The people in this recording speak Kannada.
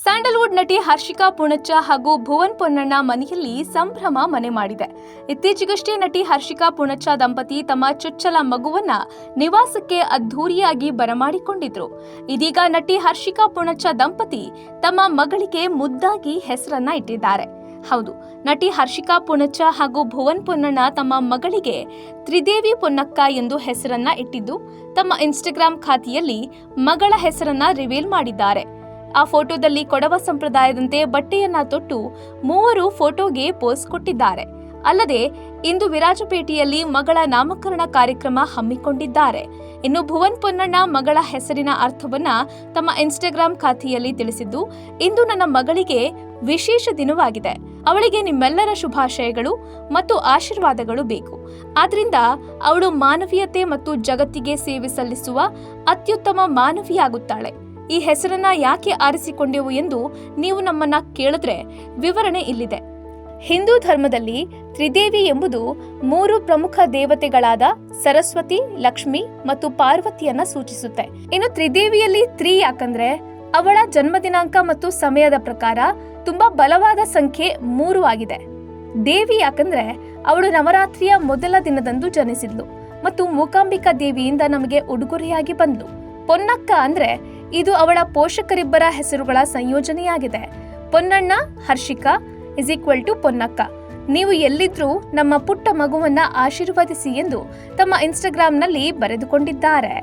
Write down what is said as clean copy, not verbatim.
ಸ್ಯಾಂಡಲ್ವುಡ್ ನಟಿ ಹರ್ಷಿಕಾ ಪೂಣಚ್ಚ ಹಾಗೂ ಭುವನ್ ಪೊನ್ನಣ್ಣ ಮನೆಯಲ್ಲಿ ಸಂಭ್ರಮ ಮನೆ ಮಾಡಿದೆ. ಇತ್ತೀಚೆಗಷ್ಟೇ ನಟಿ ಹರ್ಷಿಕಾ ಪೂಣಚ್ಚ ದಂಪತಿ ತಮ್ಮ ಚೊಚ್ಚಲ ಮಗುವನ್ನ ನಿವಾಸಕ್ಕೆ ಅದ್ಧೂರಿಯಾಗಿ ಬರಮಾಡಿಕೊಂಡಿದ್ರು. ಇದೀಗ ನಟಿ ಹರ್ಷಿಕಾ ಪೂಣಚ್ಚ ದಂಪತಿ ತಮ್ಮ ಮಗಳಿಗೆ ಮುದ್ದಾಗಿ ಹೆಸರನ್ನ ಇಟ್ಟಿದ್ದಾರೆ. ಹೌದು, ನಟಿ ಹರ್ಷಿಕಾ ಪೂಣಚ್ಚ ಹಾಗೂ ಭುವನ್ ಪೊನ್ನಣ್ಣ ತಮ್ಮ ಮಗಳಿಗೆ ತ್ರಿದೇವಿ ಪೊನ್ನಕ್ಕ ಎಂದು ಹೆಸರನ್ನ ಇಟ್ಟಿದ್ದು, ತಮ್ಮ ಇನ್ಸ್ಟಾಗ್ರಾಂ ಖಾತೆಯಲ್ಲಿ ಮಗಳ ಹೆಸರನ್ನ ರಿವೀಲ್ ಮಾಡಿದ್ದಾರೆ. ಆ ಫೋಟೋದಲ್ಲಿ ಕೊಡವ ಸಂಪ್ರದಾಯದಂತೆ ಬಟ್ಟೆಯನ್ನ ತೊಟ್ಟು ಮೂವರು ಫೋಟೋಗೆ ಪೋಸ್ ಕೊಟ್ಟಿದ್ದಾರೆ. ಅಲ್ಲದೆ ಇಂದು ವಿರಾಜಪೇಟೆಯಲ್ಲಿ ಮಗಳ ನಾಮಕರಣ ಕಾರ್ಯಕ್ರಮ ಹಮ್ಮಿಕೊಂಡಿದ್ದಾರೆ. ಇನ್ನು ಭುವನ್ ಪೊನ್ನಣ್ಣ ಮಗಳ ಹೆಸರಿನ ಅರ್ಥವನ್ನ ತಮ್ಮ ಇನ್ಸ್ಟಾಗ್ರಾಂ ಖಾತೆಯಲ್ಲಿ ತಿಳಿಸಿದ್ದು, ಇಂದು ನನ್ನ ಮಗಳಿಗೆ ವಿಶೇಷ ದಿನವಾಗಿದೆ. ಅವಳಿಗೆ ನಿಮ್ಮೆಲ್ಲರ ಶುಭಾಶಯಗಳು ಮತ್ತು ಆಶೀರ್ವಾದಗಳು ಬೇಕು. ಆದ್ರಿಂದ ಅವಳು ಮಾನವೀಯತೆ ಮತ್ತು ಜಗತ್ತಿಗೆ ಸೇವೆ ಸಲ್ಲಿಸುವ ಅತ್ಯುತ್ತಮ ಮಾನವಿಯಾಗುತ್ತಾಳೆ. ಈ ಹೆಸರನ್ನ ಯಾಕೆ ಆರಿಸಿಕೊಂಡೆವು ಎಂದು ನೀವು ನಮ್ಮನ್ನ ಕೇಳಿದ್ರೆ ವಿವರಣೆ ಇಲ್ಲಿದೆ. ಹಿಂದೂ ಧರ್ಮದಲ್ಲಿ ತ್ರಿದೇವಿ ಎಂಬುದು 3 ಪ್ರಮುಖ ದೇವತೆಗಳಾದ ಸರಸ್ವತಿ, ಲಕ್ಷ್ಮಿ ಮತ್ತು ಪಾರ್ವತಿಯನ್ನ ಸೂಚಿಸುತ್ತೆ. ಇನ್ನು ತ್ರಿದೇವಿಯಲ್ಲಿ ಯಾಕಂದ್ರೆ ಅವಳ ಜನ್ಮ ದಿನಾಂಕ ಮತ್ತು ಸಮಯದ ಪ್ರಕಾರ ತುಂಬಾ ಬಲವಾದ ಸಂಖ್ಯೆ 3 ಆಗಿದೆ. ದೇವಿ ಯಾಕಂದ್ರೆ ಅವಳು ನವರಾತ್ರಿಯ ಮೊದಲ ದಿನದಂದು ಜನಿಸಿದ್ಲು ಮತ್ತು ಮೂಕಾಂಬಿಕಾ ದೇವಿಯಿಂದ ನಮಗೆ ಉಡುಗೊರೆಯಾಗಿ ಬಂದ್ಲು. ಪೊನ್ನಕ್ಕ ಅಂದ್ರೆ ಇದು ಅವಳ ಪೋಷಕರಿಬ್ಬರ ಹೆಸರುಗಳ ಸಂಯೋಜನೆಯಾಗಿದೆ. ಪೊನ್ನಣ್ಣ ಹರ್ಷಿಕಾ = ಪೊನ್ನಕ್ಕ. ನೀವು ಎಲ್ಲಿದ್ರೂ ನಮ್ಮ ಪುಟ್ಟ ಮಗುವನ್ನ ಆಶೀರ್ವದಿಸಿ ಎಂದು ತಮ್ಮ ಇನ್ಸ್ಟಾಗ್ರಾಂನಲ್ಲಿ ಬರೆದುಕೊಂಡಿದ್ದಾರೆ.